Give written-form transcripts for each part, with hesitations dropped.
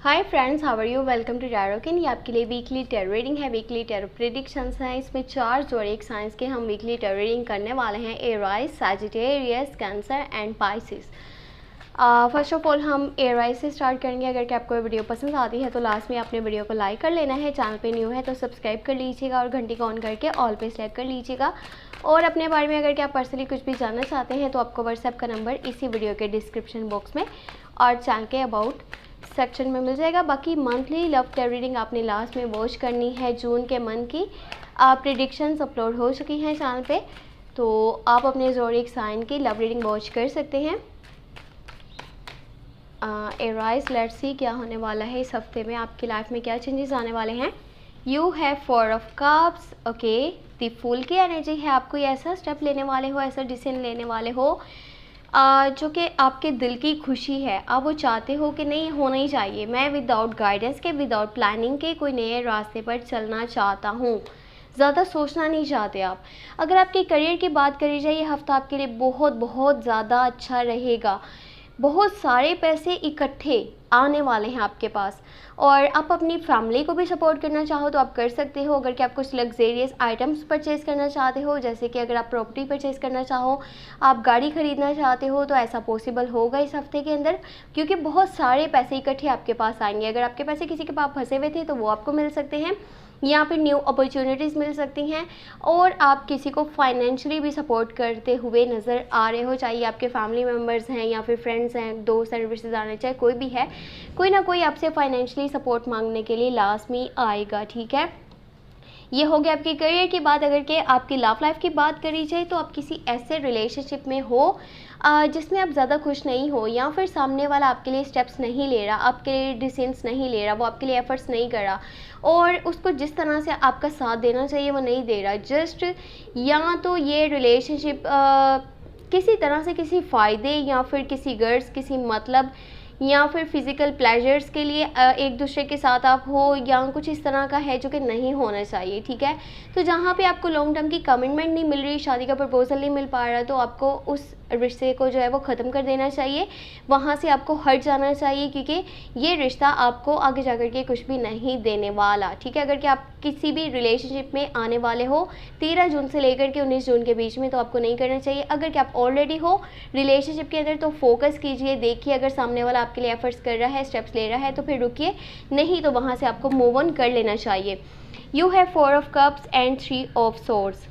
Hi friends, how are you. Welcome to टैरोकिन। ये आपके लिए वीकली टैरो रीडिंग है। वीकली टैरो प्रेडिक्शंस हैं। इसमें 4 ज़ोडिएक साइंस के हम वीकली टैरो रीडिंग करने वाले हैं। Arise, Sagittarius, cancer and Pisces. First of all हम एराइज से स्टार्ट करेंगे। अगर कि आपको वीडियो पसंद आती है तो लास्ट में आपने वीडियो को लाइक कर लेना है। चैनल पे न्यू है तो सब्सक्राइब कर लीजिएगा और घंटी को ऑन करके ऑल पे सेलेक्ट कर लीजिएगा। और अपने बारे में अगर कि आप पर्सनली कुछ भी जानना चाहते हैं तो आपको व्हाट्सएप का नंबर इसी वीडियो के डिस्क्रिप्शन बॉक्स में और चैनल के अबाउट सेक्शन में मिल जाएगा। बाकी मंथली लव टैरो रीडिंग आपने लास्ट में वॉच करनी है। जून के मंथ की प्रेडिक्शंस अपलोड हो चुकी हैं चैनल पे, तो आप अपने ज़ोडिएक साइन की लव रीडिंग वॉच कर सकते हैं। एराइज, लेट्स सी क्या होने वाला है इस हफ्ते में, आपकी लाइफ में क्या चेंजेस आने वाले हैं। You have 4 of cups. Okay, the fool की एनर्जी है। आपको ये ऐसा स्टेप लेने वाले हो, ऐसा डिसीजन लेने वाले हो जो कि आपके दिल की खुशी है। आप वो चाहते हो कि नहीं, होना ही चाहिए, मैं विदाउट गाइडेंस के, विदाउट प्लानिंग के कोई नए रास्ते पर चलना चाहता हूँ। ज़्यादा सोचना नहीं चाहते आप। अगर आपके करियर की बात करी जाए, ये हफ्ता आपके लिए बहुत बहुत ज़्यादा अच्छा रहेगा। बहुत सारे पैसे इकट्ठे आने वाले हैं आपके पास, और आप अपनी फैमिली को भी सपोर्ट करना चाहो तो आप कर सकते हो। अगर कि आप कुछ लग्जेरियस आइटम्स परचेज़ करना चाहते हो, जैसे कि अगर आप प्रॉपर्टी परचेज़ करना चाहो, आप गाड़ी खरीदना चाहते हो, तो ऐसा पॉसिबल होगा इस हफ्ते के अंदर, क्योंकि बहुत सारे पैसे इकट्ठे आपके पास आएंगे। अगर आपके पैसे किसी के पास फंसे हुए थे तो वो आपको मिल सकते हैं, या फिर न्यू अपॉर्चुनिटीज़ मिल सकती हैं। और आप किसी को फाइनेंशियली भी सपोर्ट करते हुए नज़र आ रहे हो, चाहे आपके फैमिली मेम्बर्स हैं या फिर फ्रेंड्स हैं, दोस्त हैं, रिश्तेदार हैं, चाहे कोई भी है, कोई ना कोई आपसे फाइनेंशियली सपोर्ट मांगने के लिए लास्ट में आएगा। ठीक है, ये हो गया आपके करियर की बात। अगर के आपकी लव लाइफ की बात करी जाए तो आप किसी ऐसे रिलेशनशिप में हो जिसमें आप ज़्यादा खुश नहीं हो, या फिर सामने वाला आपके लिए स्टेप्स नहीं ले रहा, आपके लिए डिसीजंस नहीं ले रहा, वो आपके लिए एफर्ट्स नहीं कर रहा, और उसको जिस तरह से आपका साथ देना चाहिए वो नहीं दे रहा। जस्ट या तो ये रिलेशनशिप किसी तरह से किसी फ़ायदे या फिर किसी गर्ज, किसी मतलब या फिर फिज़िकल प्लेजर्स के लिए एक दूसरे के साथ आप हो, या कुछ इस तरह का है जो कि नहीं होना चाहिए। ठीक है, तो जहाँ पे आपको लॉन्ग टर्म की कमिटमेंट नहीं मिल रही, शादी का प्रपोजल नहीं मिल पा रहा, तो आपको उस रिश्ते को जो है वो ख़त्म कर देना चाहिए, वहाँ से आपको हट जाना चाहिए, क्योंकि ये रिश्ता आपको आगे जा कर के कुछ भी नहीं देने वाला। ठीक है, अगर कि आप किसी भी रिलेशनशिप में आने वाले हो 13 जून से लेकर के 19 जून के बीच में, तो आपको नहीं करना चाहिए। अगर कि आप ऑलरेडी हो रिलेशनशिप के अंदर तो फोकस कीजिए, देखिए अगर सामने वाला आपके लिए एफर्ट्स कर रहा है, स्टेप्स ले रहा है, तो फिर रुकिए, नहीं तो वहाँ से आपको मूव ऑन कर लेना चाहिए। You have 4 of cups and 3 of swords.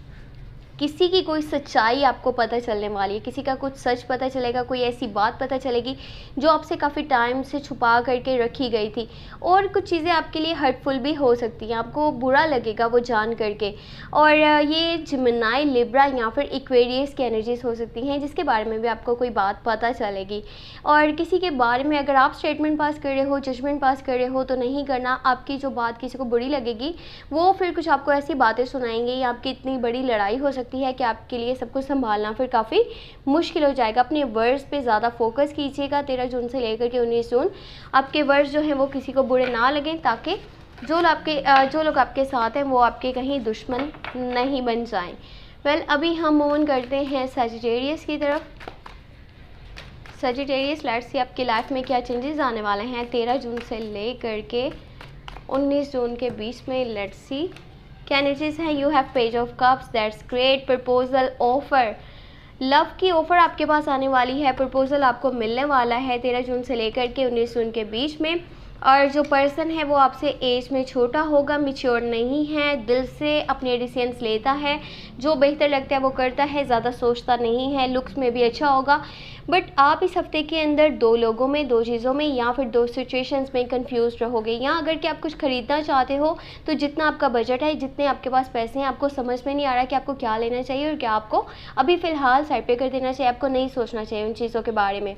किसी की कोई सच्चाई आपको पता चलने वाली है, किसी का कुछ सच पता चलेगा, कोई ऐसी बात पता चलेगी जो आपसे काफ़ी टाइम से छुपा करके रखी गई थी, और कुछ चीज़ें आपके लिए हर्टफुल भी हो सकती हैं, आपको बुरा लगेगा वो जान करके। और ये जिमिनाई, लिब्रा या फिर इक्वेरियस की एनर्जीज हो सकती हैं, जिसके बारे में भी आपको कोई बात पता चलेगी। और किसी के बारे में अगर आप स्टेटमेंट पास कर रहे हो, जजमेंट पास कर रहे हो, तो नहीं करना। आपकी जो बात किसी को बुरी लगेगी, वो फिर कुछ आपको ऐसी बातें सुनाएंगे, या आपकी इतनी बड़ी लड़ाई हो सकती है कि आपके लिए सब कुछ संभालना फिर काफ़ी मुश्किल हो जाएगा। अपने वर्ड्स पे ज़्यादा फोकस कीजिएगा 13 जून से लेकर के 19 जून। आपके वर्ड्स जो हैं वो किसी को बुरे ना लगें, ताकि जो लोग आपके साथ हैं वो आपके कहीं दुश्मन नहीं बन जाएं। वेल, अभी हम मूव ऑन करते हैं सैजिटेरियस की तरफ। सैजिटेरियस, लेट्स सी आपकी लाइफ में क्या चेंजेस आने वाले हैं 13 जून से लेकर के 19 जून के बीच में। लेट्स सी क्या एनर्जीज हैं। You have page of cups, that's great. Proposal, offer, love की ऑफर आपके पास आने वाली है, प्रपोजल आपको मिलने वाला है 13 जून से लेकर के 19 जून के बीच में। और जो पर्सन है वो आपसे एज में छोटा होगा, मैच्योर नहीं है, दिल से अपने डिसीजंस लेता है, जो बेहतर लगता है वो करता है, ज़्यादा सोचता नहीं है, लुक्स में भी अच्छा होगा। बट आप इस हफ्ते के अंदर 2 लोगों में, 2 चीज़ों में, या फिर 2 सिचुएशंस में कंफ्यूज रहोगे। या अगर कि आप कुछ ख़रीदना चाहते हो तो जितना आपका बजट है, जितने आपके पास पैसे हैं, आपको समझ में नहीं आ रहा कि आपको क्या लेना चाहिए और क्या आपको अभी फ़िलहाल साइड पे कर देना चाहिए। आपको नहीं सोचना चाहिए उन चीज़ों के बारे में।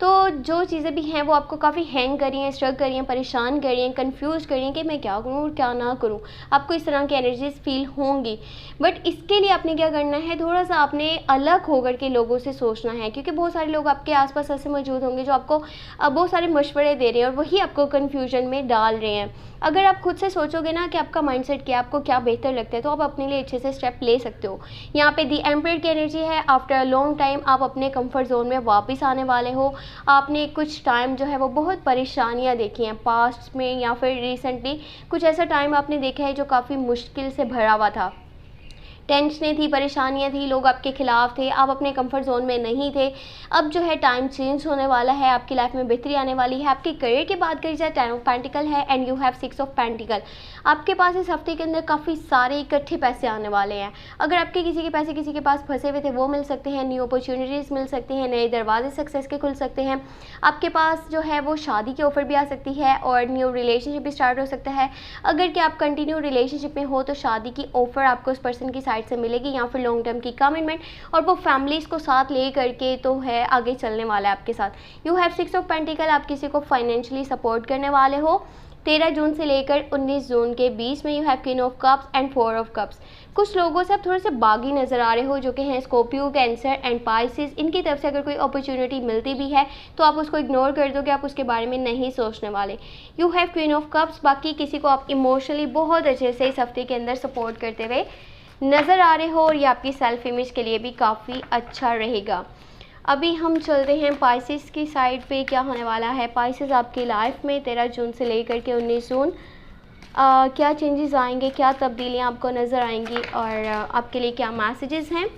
तो जो चीज़ें भी हैं वो आपको काफ़ी हैंग कर रही हैं, स्ट्रक कर रही हैं, परेशान कर रही हैं, कंफ्यूज कर रही हैं कि मैं क्या करूँ और क्या ना करूँ। आपको इस तरह की एनर्जीज फील होंगी, बट इसके लिए आपने क्या करना है, थोड़ा सा आपने अलग होकर के लोगों से सोचना है, क्योंकि बहुत सारे लोग आपके आसपास ऐसे मौजूद होंगे जो आपको बहुत सारे मशवरे दे रहे हैं और वही आपको कन्फ्यूजन में डाल रहे हैं। अगर आप खुद से सोचोगे ना कि आपका माइंडसेट क्या है, आपको क्या बेहतर लगता है, तो आप अपने लिए अच्छे से स्टेप ले सकते हो। यहाँ पे दी एम्परर की एनर्जी है। आफ्टर अ लॉन्ग टाइम आप अपने कंफर्ट जोन में वापस आने वाले हो, आपने कुछ टाइम जो है वो बहुत परेशानियाँ देखी हैं पास्ट में, या फिर रिसेंटली कुछ ऐसा टाइम आपने देखा है जो काफ़ी मुश्किल से भरा हुआ था। टेंशनें थी, परेशानियाँ थी, लोग आपके खिलाफ थे, आप अपने कंफर्ट जोन में नहीं थे। अब जो है टाइम चेंज होने वाला है, आपकी लाइफ में बेहतरी आने वाली है। आपके करियर की बात करी जाए, 10 ऑफ पेंटिकल है and you have 6 of pentacle. आपके पास इस हफ्ते के अंदर काफ़ी सारे इकट्ठे पैसे आने वाले हैं। अगर आपके किसी के पैसे किसी के पास फंसे हुए थे वो मिल सकते हैं, न्यू अपॉर्चुनिटीज़ मिल सकती हैं, नए दरवाजे सक्सेस के खुल सकते हैं। आपके पास जो है वो शादी की ऑफ़र भी आ सकती है और न्यू रिलेशनशिप भी स्टार्ट हो सकता है। अगर कि आप कंटिन्यू रिलेशनशिप में हो तो शादी की ऑफ़र आपको उस पर्सन की साइड से मिलेगी, या फिर लॉन्ग टर्म की कमिटमेंट, और वो फैमिलीज़ को साथ ले करके तो है आगे चलने वाला है आपके साथ। यू हैव 6 ऑफ पेंटिकल, आप किसी को फाइनेंशियली सपोर्ट करने वाले हो। 13 जून से लेकर 19 जून के बीच में you have queen of cups and 4 of cups. कुछ लोगों से आप थोड़े से बागी नज़र आ रहे हो, जो कि हैं स्कॉर्पियो, कैंसर एंड पाइसेस। इनकी तरफ से अगर कोई अपॉर्चुनिटी मिलती भी है तो आप उसको इग्नोर कर दोगे, आप उसके बारे में नहीं सोचने वाले। You have queen of cups, बाकी किसी को आप इमोशनली बहुत अच्छे से इस हफ्ते के अंदर सपोर्ट करते हुए नज़र आ रहे हो, और ये आपकी सेल्फ इमेज के लिए भी काफ़ी अच्छा रहेगा। अभी हम चलते हैं पाइसेस की साइड पे, क्या होने वाला है पाइसेस आपकी लाइफ में 13 जून से लेकर के 19 जून। क्या चेंजेस आएंगे, क्या तब्दीलियाँ आपको नज़र आएंगी, और आपके लिए क्या मैसेजेस हैं।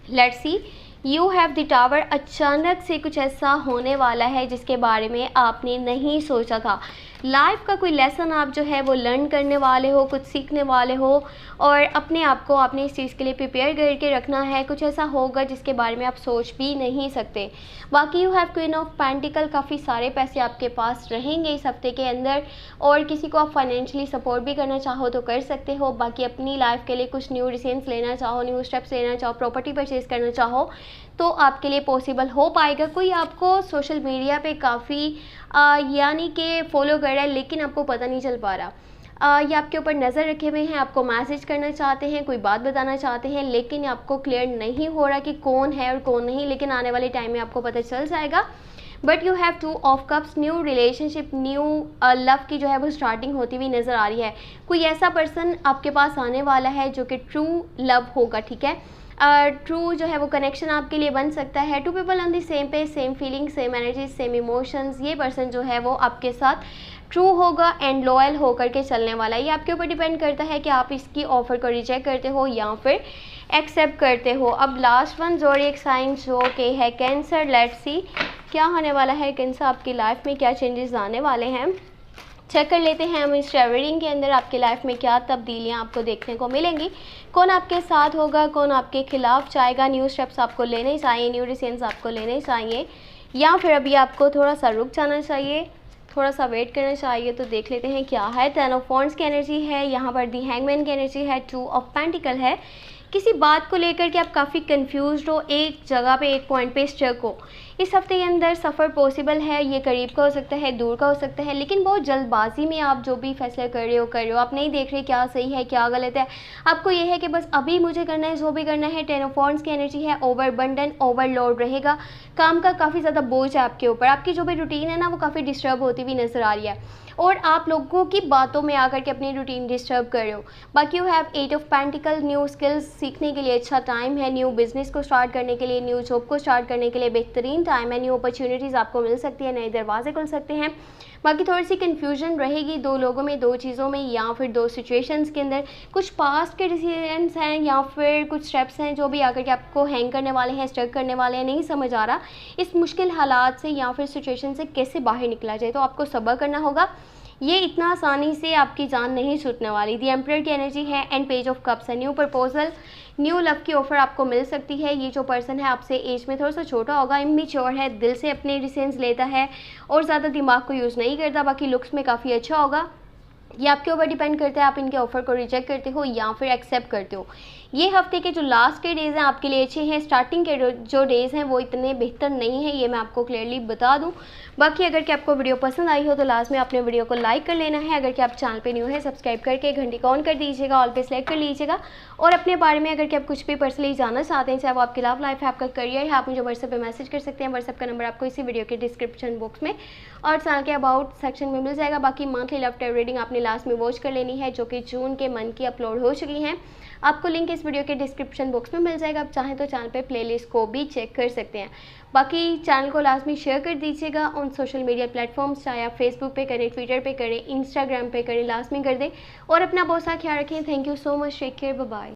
Let's see. You have the tower, अचानक से कुछ ऐसा होने वाला है जिसके बारे में आपने नहीं सोचा था। लाइफ का कोई लेसन आप जो है वो लर्न करने वाले हो, कुछ सीखने वाले हो, और अपने आप को आपने इस चीज़ के लिए प्रिपेयर करके रखना है। कुछ ऐसा होगा जिसके बारे में आप सोच भी नहीं सकते। बाकी you have queen of pentacle, काफ़ी सारे पैसे आपके पास रहेंगे इस हफ्ते के अंदर, और किसी को आप फाइनेंशियली सपोर्ट भी करना चाहो तो कर सकते हो। बाकी अपनी लाइफ के लिए कुछ न्यू डिसीजंस लेना चाहो, न्यू स्टेप्स लेना चाहो, प्रॉपर्टी परचेज़ करना चाहो तो आपके लिए पॉसिबल हो पाएगा। कोई आपको सोशल मीडिया पे काफ़ी यानी कि फॉलो कर रहा है लेकिन आपको पता नहीं चल पा रहा, ये आपके ऊपर नज़र रखे हुए हैं, आपको मैसेज करना चाहते हैं, कोई बात बताना चाहते हैं, लेकिन आपको क्लियर नहीं हो रहा कि कौन है और कौन नहीं, लेकिन आने वाले टाइम में आपको पता चल जाएगा। But you have 2 of cups, new relationship, new love की जो है वो स्टार्टिंग होती हुई नज़र आ रही है। कोई ऐसा पर्सन आपके पास आने वाला है जो कि ट्रू लव होगा, ठीक है। ट्रू जो है वो कनेक्शन आपके लिए बन सकता है। 2 people on the same page, same feeling, same energy, same emotions. ये पर्सन जो है वो आपके साथ ट्रू होगा एंड लॉयल होकर के चलने वाला है। ये आपके ऊपर डिपेंड करता है कि आप इसकी ऑफ़र को रिजेक्ट करते हो या फिर एक्सेप्ट करते हो। अब लास्ट वन ज़ोडिएक साइन जो कि है कैंसर। लेट्स सी क्या होने वाला है कैंसर आपकी लाइफ में, क्या चेंजेस आने वाले हैं। चेक कर लेते हैं हम इस रीडिंग के अंदर आपकी लाइफ में क्या तब्दीलियां आपको देखने को मिलेंगी, कौन आपके साथ होगा, कौन आपके खिलाफ चाहेगा, न्यू स्टेप्स आपको लेने चाहिए, न्यू डिसीजंस आपको लेने चाहिए, या फिर अभी आपको थोड़ा सा रुक जाना चाहिए, थोड़ा सा वेट करना चाहिए। तो देख लेते हैं क्या है। 10 ऑफ वॉन्ड्स की एनर्जी है, यहाँ पर दी हैंगमैन की एनर्जी है, 2 ऑफ पेंटिकल है। किसी बात को लेकर के आप काफ़ी कंफ्यूज्ड हो, एक जगह पे एक पॉइंट पे स्टक हो। इस हफ्ते के अंदर सफ़र पॉसिबल है, ये करीब का हो सकता है, दूर का हो सकता है, लेकिन बहुत जल्दबाजी में आप जो भी फैसला कर रहे हो, आप नहीं देख रहे क्या सही है क्या गलत है। आपको ये है कि बस अभी मुझे करना है, जो भी करना है। 10 ऑफ वॉन्ड्स की एनर्जी है, ओवरबर्डन, ओवरलोड रहेगा, काम का काफ़ी ज़्यादा बोझ है आपके ऊपर, आपकी जो भी रूटीन है ना वो काफ़ी डिस्टर्ब होती हुई नज़र आ रही है, और आप लोगों की बातों में आकर के अपनी रूटीन डिस्टर्ब कर रहे हो। बाकी you have 8 of pentacle, new skills सीखने के लिए अच्छा टाइम है, न्यू बिजनेस को स्टार्ट करने के लिए, न्यू जॉब को स्टार्ट करने के लिए बेहतरीन टाइम है, न्यू अपॉर्चुनिटीज़ आपको मिल सकती है, नए दरवाजे खुल सकते हैं। बाकी थोड़ी सी कन्फ्यूजन रहेगी 2 लोगों में, 2 चीज़ों में, या फिर 2 सिचुएशंस के अंदर। कुछ पास्ट के डिसीजंस हैं या फिर कुछ स्टेप्स हैं जो भी आकर के आपको हैंग करने वाले हैं, स्टक करने वाले हैं, नहीं समझ आ रहा इस मुश्किल हालात से या फिर सिचुएशन से कैसे बाहर निकला जाए, तो आपको सब्र करना होगा। ये इतना आसानी से आपकी जान नहीं छूटने वाली। दी एम्परर की एनर्जी है एंड पेज ऑफ कप्स है, न्यू प्रपोजल, न्यू लव की ऑफर आपको मिल सकती है। ये जो पर्सन है आपसे एज में थोड़ा सा छोटा होगा, इमेच्योर है, दिल से अपने डिसीजंस लेता है और ज़्यादा दिमाग को यूज़ नहीं करता। बाकी लुक्स में काफ़ी अच्छा होगा। ये आपके ऊपर डिपेंड करता है आप इनके ऑफ़र को रिजेक्ट करते हो या फिर एक्सेप्ट करते हो। ये हफ्ते के जो लास्ट के डेज़ हैं आपके लिए अच्छे हैं, स्टार्टिंग के जो डेज़ हैं वो इतने बेहतर नहीं हैं, ये मैं आपको क्लियरली बता दूं। बाकी अगर कि आपको वीडियो पसंद आई हो तो लास्ट में आपने वीडियो को लाइक कर लेना है। अगर कि आप चैनल पे न्यू है सब्सक्राइब करके घंटी को ऑन कर दीजिएगा, ऑल पे सेलेक्ट कर लीजिएगा। और अपने बारे में अगर कि आप कुछ भी पर्सनली जानना चाहते हैं, चाहे वो आपकी लव लाइफ है, आपका करियर है, आप मुझे व्हाट्सएप पे मैसेज कर सकते हैं। व्हाट्सएप का नंबर आपको इसी वीडियो के डिस्क्रिप्शन बॉक्स में और चैनल के अबाउट सेक्शन में मिल जाएगा। बाकी मंथली लव टेरो रीडिंग आपने लास्ट में वॉच कर लेनी है, जो कि जून के मंथ की अपलोड हो चुकी हैं। आपको लिंक इस वीडियो के डिस्क्रिप्शन बॉक्स में मिल जाएगा। आप चाहें तो चैनल पे प्लेलिस्ट को भी चेक कर सकते हैं। बाकी चैनल को लाजमी शेयर कर दीजिएगा ऑन सोशल मीडिया प्लेटफॉर्म्स, चाहे आप फेसबुक पे करें, ट्विटर पे करें, इंस्टाग्राम पे करें, लाजमी कर दें। और अपना बहुत सा ख्याल रखें। Thank you so much, take care, bye bye.